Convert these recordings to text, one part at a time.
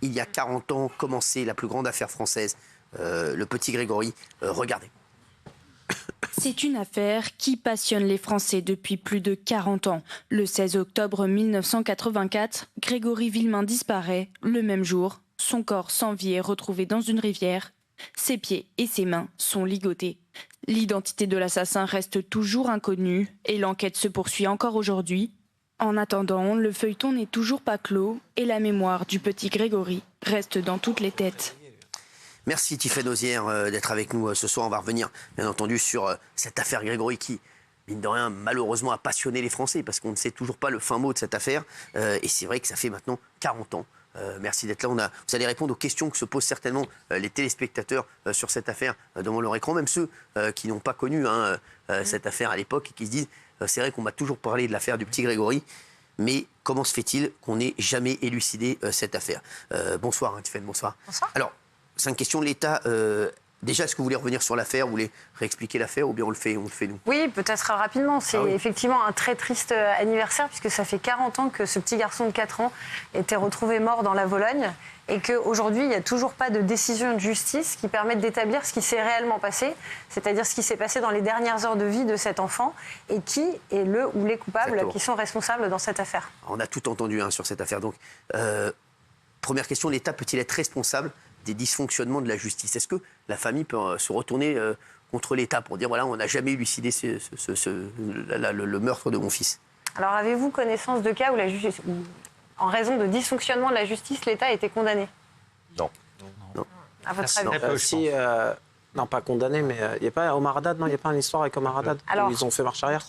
il y a 40 ans, commençait la plus grande affaire française, le petit Grégory. Regardez. C'est une affaire qui passionne les Français depuis plus de 40 ans. Le 16 octobre 1984, Grégory Villemain disparaît. Le même jour, son corps sans vie est retrouvé dans une rivière. Ses pieds et ses mains sont ligotés. L'identité de l'assassin reste toujours inconnue et l'enquête se poursuit encore aujourd'hui. En attendant, le feuilleton n'est toujours pas clos et la mémoire du petit Grégory reste dans toutes les têtes. Merci Tiffaine Ozière d'être avec nous ce soir. On va revenir bien entendu sur cette affaire Grégory qui, mine de rien, malheureusement a passionné les Français parce qu'on ne sait toujours pas le fin mot de cette affaire. Et c'est vrai que ça fait maintenant 40 ans. Merci d'être là. Vous allez répondre aux questions que se posent certainement les téléspectateurs sur cette affaire devant leur écran, même ceux qui n'ont pas connu cette affaire à l'époque et qui se disent c'est vrai qu'on m'a toujours parlé de l'affaire du petit Grégory, mais comment se fait-il qu'on n'ait jamais élucidé cette affaire? Bonsoir Tiffaine, bonsoir. Bonsoir. Alors, 5 questions. L'État, déjà, est-ce que vous voulez revenir sur l'affaire, vous voulez réexpliquer l'affaire ou bien on le fait nous? Oui, peut-être rapidement. C'est effectivement un très triste anniversaire puisque ça fait 40 ans que ce petit garçon de 4 ans était retrouvé mort dans la Vologne et qu'aujourd'hui, il n'y a toujours pas de décision de justice qui permette d'établir ce qui s'est réellement passé, c'est-à-dire ce qui s'est passé dans les dernières heures de vie de cet enfant et qui est le ou les coupables qui sont responsables dans cette affaire. On a tout entendu sur cette affaire. Donc, première question, l'État peut-il être responsable des dysfonctionnements de la justice? Est-ce que la famille peut se retourner contre l'État pour dire voilà, on n'a jamais élucidé le meurtre de mon fils? Alors, avez-vous connaissance de cas où en raison de dysfonctionnement de la justice, l'État a été condamné? Non. Non. À votre avis? Non, pas condamné, mais il n'y a pas Omar Haddad, non? Il n'y a pas une histoire avec Omar Haddad où ils ont fait marche arrière?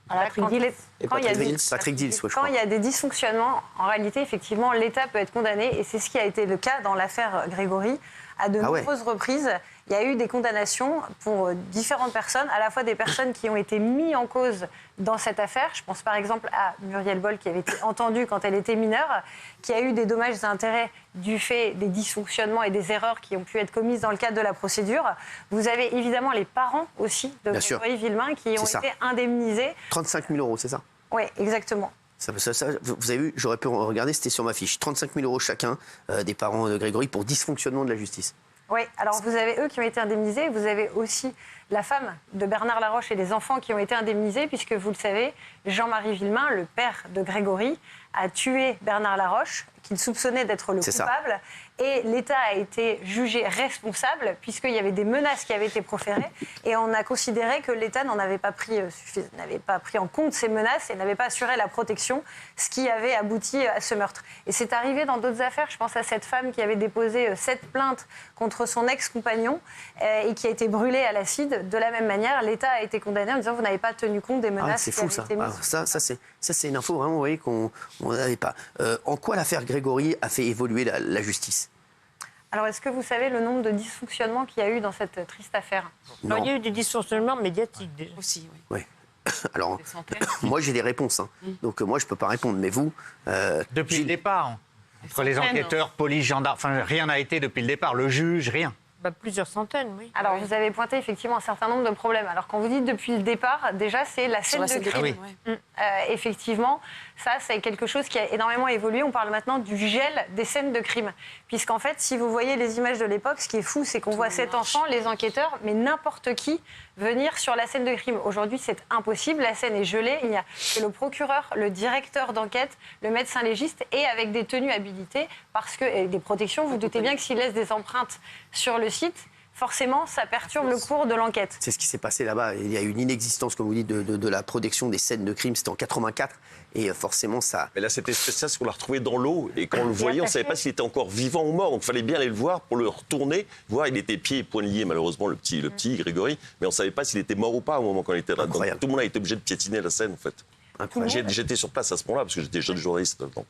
Patrick Dils, je crois. Quand il y a des dysfonctionnements, en réalité, effectivement, l'État peut être condamné. Et c'est ce qui a été le cas dans l'affaire Grégory. À de nombreuses reprises, il y a eu des condamnations pour différentes personnes, à la fois des personnes qui ont été mises en cause dans cette affaire. Je pense par exemple à Muriel Boll, qui avait été entendue quand elle était mineure, qui a eu des dommages et intérêts du fait des dysfonctionnements et des erreurs qui ont pu être commises dans le cadre de la procédure. Vous avez évidemment les parents aussi de Grégory Villemain qui ont été indemnisés. 35 000 €, c'est ça? Oui, exactement. Ça, vous avez vu, j'aurais pu regarder, c'était sur ma fiche. 35 000 € chacun des parents de Grégory pour dysfonctionnement de la justice. Oui, alors vous avez eux qui ont été indemnisés, vous avez aussi la femme de Bernard Laroche et les enfants qui ont été indemnisés, puisque vous le savez, Jean-Marie Villemain, le père de Grégory, a tué Bernard Laroche, qu'il soupçonnait d'être le coupable. Et l'État a été jugé responsable, puisqu'il y avait des menaces qui avaient été proférées. Et on a considéré que l'État n'avait pas pris en compte ces menaces et n'avait pas assuré la protection, ce qui avait abouti à ce meurtre. Et c'est arrivé dans d'autres affaires. Je pense à cette femme qui avait déposé 7 plaintes contre son ex-compagnon et qui a été brûlée à l'acide. De la même manière, l'État a été condamné en disant vous n'avez pas tenu compte des menaces qui avaient été mises. Ça, c'est une info vraiment, vous voyez, qu'on n'avait pas. En quoi l'affaire Grégory a fait évoluer la justice? Alors, est-ce que vous savez le nombre de dysfonctionnements qu'il y a eu dans cette triste affaire? Non. Il y a eu des dysfonctionnements médiatiques déjà. Aussi, oui. Alors, moi, j'ai des réponses. Donc, moi, je ne peux pas répondre. Mais vous... Depuis le départ, entre les enquêteurs, police, gendarmes, enfin, rien n'a été depuis le départ. Le juge, rien. Plusieurs centaines, oui. Alors, vous avez pointé effectivement un certain nombre de problèmes. Alors, quand vous dites depuis le départ, déjà, c'est la scène de crime. Effectivement, ça, c'est quelque chose qui a énormément évolué. On parle maintenant du gel des scènes de crime. Puisqu'en fait, si vous voyez les images de l'époque, ce qui est fou, c'est qu'on voit cet enfant, les enquêteurs, mais n'importe qui venir sur la scène de crime. Aujourd'hui, c'est impossible. La scène est gelée. Il n'y a que le procureur, le directeur d'enquête, le médecin légiste et avec des tenues habilitées et des protections. Vous doutez bien que s'il laisse des empreintes sur le site, forcément, ça perturbe le cours de l'enquête. C'est ce qui s'est passé là-bas. Il y a une inexistence, comme vous dites, de la protection des scènes de crime. C'était en 84. Et forcément, ça... Mais là, c'était spécial, parce qu'on l'a retrouvé dans l'eau. Et quand on le voyait, on ne savait pas s'il était encore vivant ou mort. Donc, il fallait bien aller le voir pour le retourner. Voir, il était pieds et poings liés, malheureusement, le petit Grégory. Mais on ne savait pas s'il était mort ou pas au moment quand il était là. Donc, tout le monde a été obligé de piétiner la scène, en fait. J'étais sur place à ce moment-là, parce que j'étais jeune journaliste. Donc,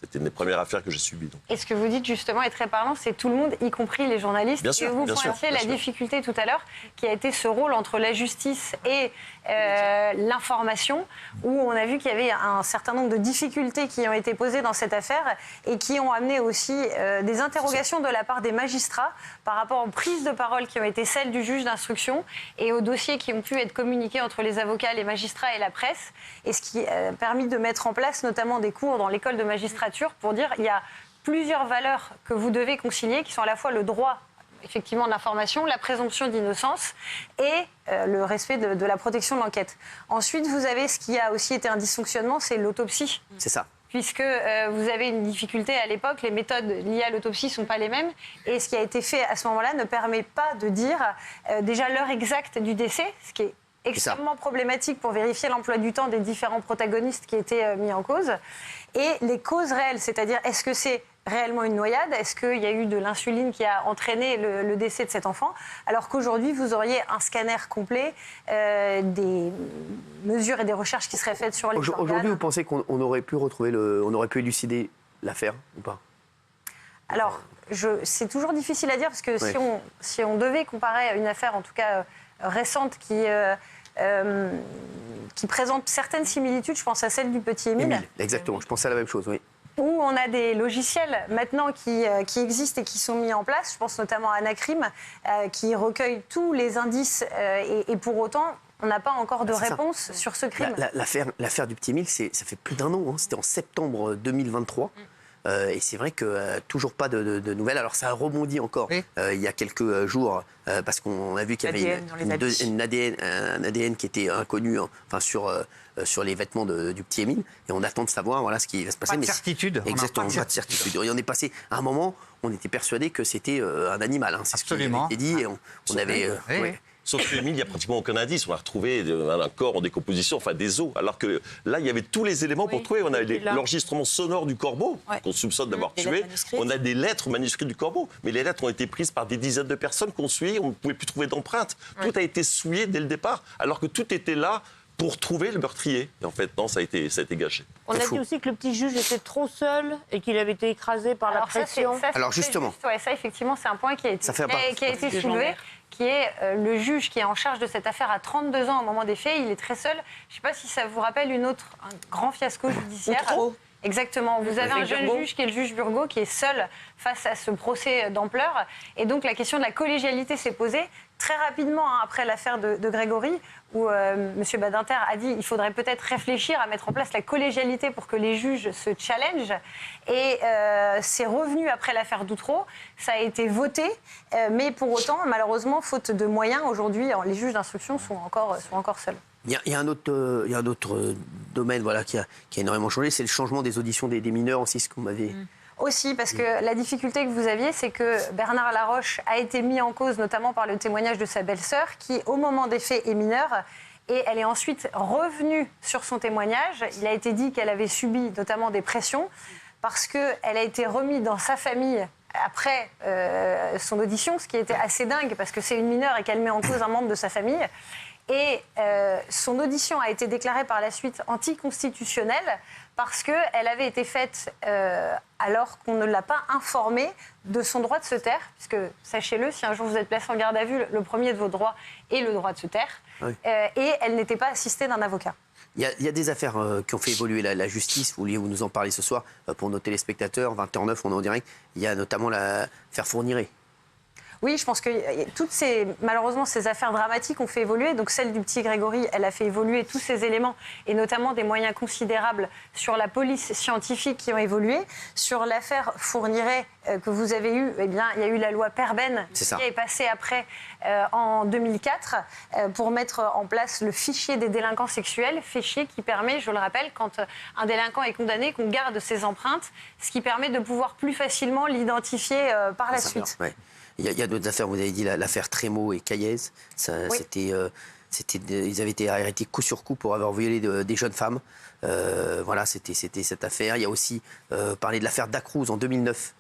c'était une des premières affaires que j'ai subies. Donc. Et ce que vous dites, justement, est très parlant. C'est tout le monde, y compris les journalistes. Bien sûr, et vous pointiez la difficulté tout à l'heure, qui a été ce rôle entre la justice et l'information, où on a vu qu'il y avait un certain nombre de difficultés qui ont été posées dans cette affaire et qui ont amené aussi des interrogations de la part des magistrats par rapport aux prises de parole qui ont été celles du juge d'instruction et aux dossiers qui ont pu être communiqués entre les avocats, les magistrats et la presse. Et ce qui a permis de mettre en place notamment des cours dans l'école de magistrature pour dire il y a plusieurs valeurs que vous devez concilier, qui sont à la fois le droit effectivement de l'information, la présomption d'innocence et le respect de la protection de l'enquête. Ensuite, vous avez ce qui a aussi été un dysfonctionnement, c'est l'autopsie. C'est ça. Puisque vous avez une difficulté à l'époque, les méthodes liées à l'autopsie ne sont pas les mêmes. Et ce qui a été fait à ce moment-là ne permet pas de dire déjà l'heure exacte du décès, ce qui est extrêmement problématique pour vérifier l'emploi du temps des différents protagonistes qui étaient mis en cause. Et les causes réelles, c'est-à-dire est-ce que c'est réellement une noyade? Est-ce qu'il y a eu de l'insuline qui a entraîné le décès de cet enfant? Alors qu'aujourd'hui, vous auriez un scanner complet, des mesures et des recherches qui seraient faites sur les organes. Aujourd'hui, vous pensez qu'on aurait pu retrouver on aurait pu élucider l'affaire ou pas? Alors, c'est toujours difficile à dire parce que si on devait comparer une affaire, en tout cas récente, qui présente certaines similitudes, je pense à celle du petit Émile. Exactement, je pensais à la même chose, oui. Où on a des logiciels maintenant qui existent et qui sont mis en place. Je pense notamment à Anacrim, qui recueille tous les indices et pour autant, on n'a pas encore de réponse sur ce crime. L'affaire du petit Émile, ça fait plus d'un an. Hein. C'était en septembre 2023. Et c'est vrai que toujours pas de nouvelles. Alors ça a rebondi encore il y a quelques jours parce qu'on a vu qu'il y avait un ADN qui était inconnu sur les vêtements du petit Émile. Et on attend de savoir ce qui va se passer. Pas de certitude. Exactement, pas de certitude. Et on est passé à un moment, on était persuadé que c'était un animal. Hein. C'est Absolument. ce qui avait été dit. Et on avait... Sauf que Émile, il n'y a pratiquement aucun indice. On a retrouvé un corps en décomposition, enfin des os. Alors que là, il y avait tous les éléments pour trouver. On a l'enregistrement sonore du corbeau, qu'on soupçonne d'avoir tué. On a des lettres manuscrites du corbeau. Mais les lettres ont été prises par des dizaines de personnes qu'on suivait. On ne pouvait plus trouver d'empreintes. Tout a été souillé dès le départ. Alors que tout était là pour trouver le meurtrier. Et en fait, non, ça a été gâché. On a dit aussi que le petit juge était trop seul et qu'il avait été écrasé par la pression. Alors justement. Ça, effectivement, c'est un point qui a été soulevé, qui est le juge qui est en charge de cette affaire à 32 ans au moment des faits. Il est très seul. Je ne sais pas si ça vous rappelle un grand fiasco judiciaire. Exactement. Vous avez un jeune juge qui est le juge Burgot, qui est seul face à ce procès d'ampleur. Et donc la question de la collégialité s'est posée très rapidement après l'affaire de Grégory, où M. Badinter a dit qu'il faudrait peut-être réfléchir à mettre en place la collégialité pour que les juges se challengent. Et c'est revenu après l'affaire Doutreau. Ça a été voté, mais pour autant, malheureusement, faute de moyens, aujourd'hui, les juges d'instruction sont encore seuls. Il y a un autre domaine qui a énormément changé, c'est le changement des auditions des mineurs aussi, ce qu'on m'avait... Aussi, parce que la difficulté que vous aviez, c'est que Bernard Laroche a été mis en cause notamment par le témoignage de sa belle-sœur, qui, au moment des faits, est mineure. Et elle est ensuite revenue sur son témoignage. Il a été dit qu'elle avait subi notamment des pressions, parce qu'elle a été remise dans sa famille après son audition, ce qui était assez dingue, parce que c'est une mineure et qu'elle met en cause un membre de sa famille. Et son audition a été déclarée par la suite anticonstitutionnelle parce qu'elle avait été faite alors qu'on ne l'a pas informée de son droit de se taire, puisque, sachez-le, si un jour vous êtes placé en garde à vue, le premier de vos droits est le droit de se taire. Oui. Et elle n'était pas assistée d'un avocat. Il y a des affaires qui ont fait évoluer la justice. Vous nous en parler ce soir pour nos téléspectateurs. 20h09, on est en direct. Il y a notamment l'affaire Fourniret. Oui, je pense que malheureusement, ces affaires dramatiques ont fait évoluer. Donc celle du petit Grégory, elle a fait évoluer tous ces éléments et notamment des moyens considérables sur la police scientifique qui ont évolué. Sur l'affaire Fourniret que vous avez eue, il y a eu la loi Perben qui est passée après en 2004 pour mettre en place le fichier des délinquants sexuels, fichier qui permet, je le rappelle, quand un délinquant est condamné, qu'on garde ses empreintes, ce qui permet de pouvoir plus facilement l'identifier par la suite. Il y a d'autres affaires, vous avez dit l'affaire Trémaux et Caillez. Ils avaient été arrêtés coup sur coup pour avoir violé des jeunes femmes. C'était cette affaire. Il y a aussi parlé de l'affaire Dacruz en 2009.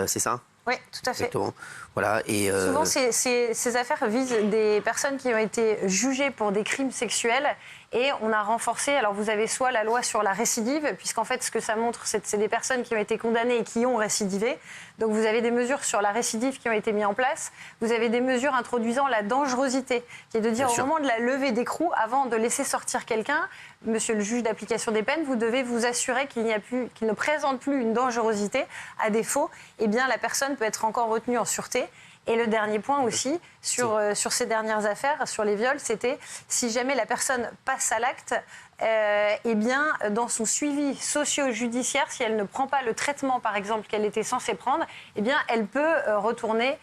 C'est ça ? Oui, tout à fait. Exactement. Voilà, et souvent, ces affaires visent des personnes qui ont été jugées pour des crimes sexuels et on a renforcé, alors vous avez soit la loi sur la récidive, puisqu'en fait ce que ça montre, c'est des personnes qui ont été condamnées et qui ont récidivé. Donc vous avez des mesures sur la récidive qui ont été mises en place. Vous avez des mesures introduisant la dangerosité, qui est de dire au moment de la levée d'écrou, avant de laisser sortir quelqu'un, monsieur le juge d'application des peines, vous devez vous assurer qu'il ne présente plus une dangerosité. À défaut, la personne peut être encore retenue en sûreté. Et le dernier point aussi, sur ces dernières affaires, sur les viols, c'était si jamais la personne passe à l'acte, eh bien, dans son suivi socio-judiciaire, si elle ne prend pas le traitement, par exemple, qu'elle était censée prendre, eh bien, elle peut retourner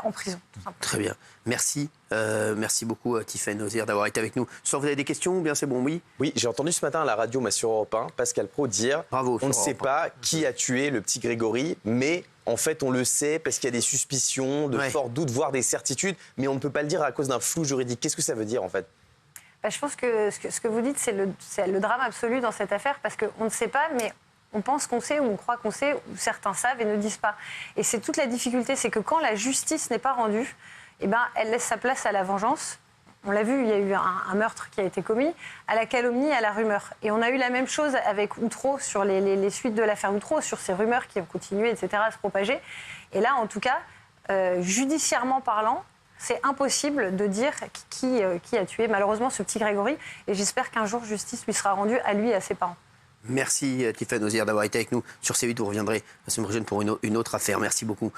en prison. Très bien. Merci. Merci beaucoup, Tiffaine Ozière, d'avoir été avec nous. Soit vous avez des questions ou bien c'est bon, oui? Oui, j'ai entendu ce matin à la radio, sur Europe 1, Pascal Praud dire Bravo, on ne sait pas qui a tué le petit Grégory, mais en fait, on le sait parce qu'il y a des suspicions, de forts doutes, voire des certitudes, mais on ne peut pas le dire à cause d'un flou juridique. Qu'est-ce que ça veut dire, en fait? Je pense que ce que vous dites, c'est le drame absolu dans cette affaire, parce qu'on ne sait pas, mais on pense qu'on sait, ou on croit qu'on sait, ou certains savent et ne disent pas. Et c'est toute la difficulté, c'est que quand la justice n'est pas rendue, eh ben, elle laisse sa place à la vengeance. On l'a vu, il y a eu un meurtre qui a été commis, à la calomnie, à la rumeur. Et on a eu la même chose avec Outreau, sur les suites de l'affaire Outreau, sur ces rumeurs qui ont continué, etc., à se propager. Et là, en tout cas, judiciairement parlant, c'est impossible de dire qui a tué malheureusement ce petit Grégory. Et j'espère qu'un jour, justice lui sera rendue à lui et à ses parents. Merci, Tiffaine Ozière, d'avoir été avec nous sur C8. Vous reviendrez la semaine prochaine pour une autre affaire. Merci beaucoup.